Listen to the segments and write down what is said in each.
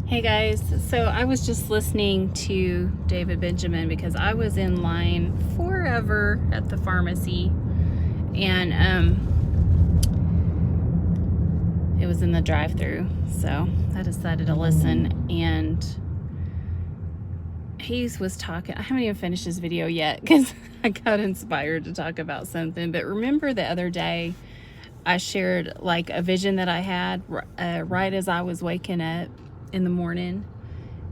Hey guys, so I was just listening to David Benjamin because I was in line forever at the pharmacy, and it was in the drive-thru, so I decided to listen. And he was talking, I haven't even finished his video yet because I got inspired to talk about something. But remember the other day I shared like a vision that I had right as I was waking up in the morning,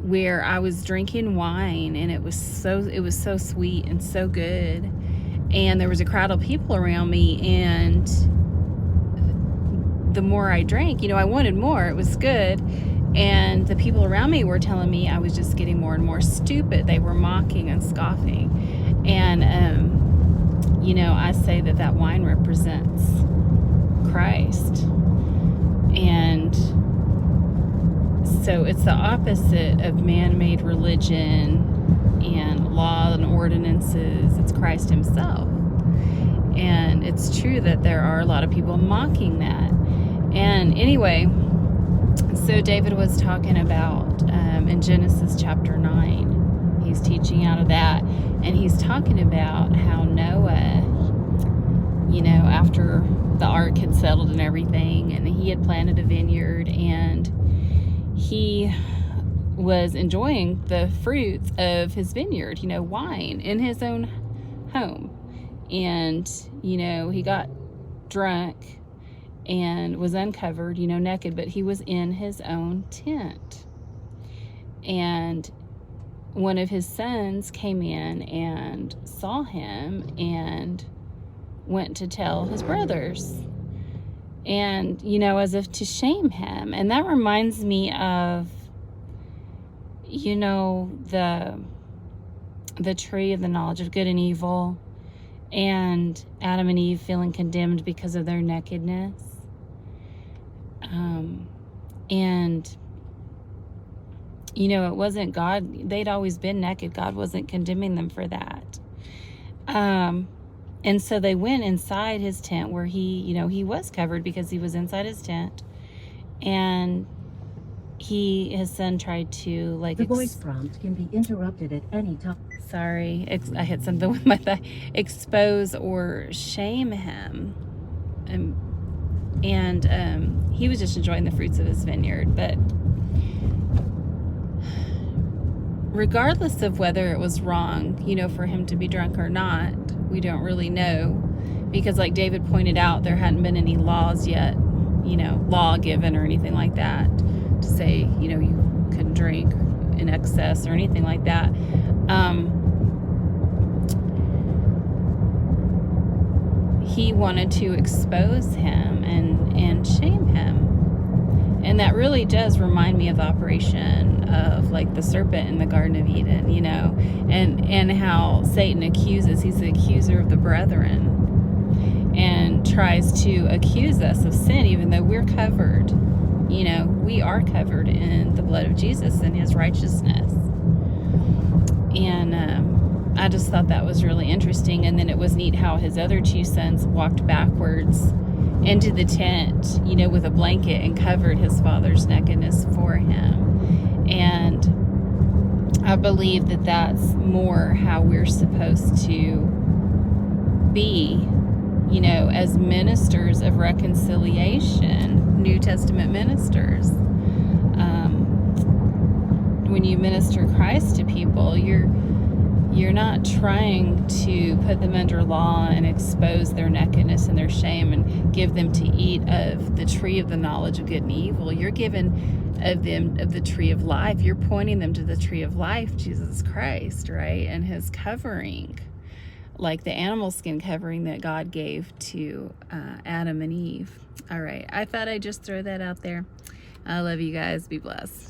where I was drinking wine, and it was so sweet and so good, and there was a crowd of people around me, and the more I drank, I wanted more. It was good, and the people around me were telling me I was just getting more and more stupid. They were mocking and scoffing, and I say that wine represents Christ. And so it's the opposite of man-made religion and law and ordinances. It's Christ himself. And it's true that there are a lot of people mocking that. And anyway, so David was talking about in Genesis chapter 9, he's teaching out of that, and he's talking about how Noah, after the ark had settled and everything, and he had planted a vineyard, and he was enjoying the fruits of his vineyard, wine in his own home. And, he got drunk and was uncovered, naked, but he was in his own tent. And one of his sons came in and saw him and went to tell his brothers, and as if to shame him. And that reminds me of the tree of the knowledge of good and evil, and Adam and Eve feeling condemned because of their nakedness, and it wasn't God. They'd always been naked. God wasn't condemning them for that. And so they went inside his tent, where he was covered because he was inside his tent. And his son tried to The voice prompt can be interrupted at any time. Sorry, I hit something with my thigh. Expose or shame him. And he was just enjoying the fruits of his vineyard. But regardless of whether it was wrong, for him to be drunk or not, we don't really know, because like David pointed out, there hadn't been any laws yet, law given or anything like that to say, you couldn't drink in excess or anything like that. He wanted to expose him and shame him. And that really does remind me of the operation of like the serpent in the Garden of Eden, and how Satan accuses. He's the accuser of the brethren, and tries to accuse us of sin, even though we're covered. We are covered in the blood of Jesus and his righteousness. And I just thought that was really interesting. And then it was neat how his other two sons walked backwards into the tent, with a blanket, and covered his father's nakedness for him. And I believe that that's more how we're supposed to be, as ministers of reconciliation, New Testament ministers. When you minister Christ to people, you're not trying to put them under law and expose their nakedness and their shame and give them to eat of the tree of the knowledge of good and evil. You're giving of the tree of life. You're pointing them to the tree of life, Jesus Christ, right? And his covering, like the animal skin covering that God gave to Adam and Eve. All right. I thought I'd just throw that out there. I love you guys. Be blessed.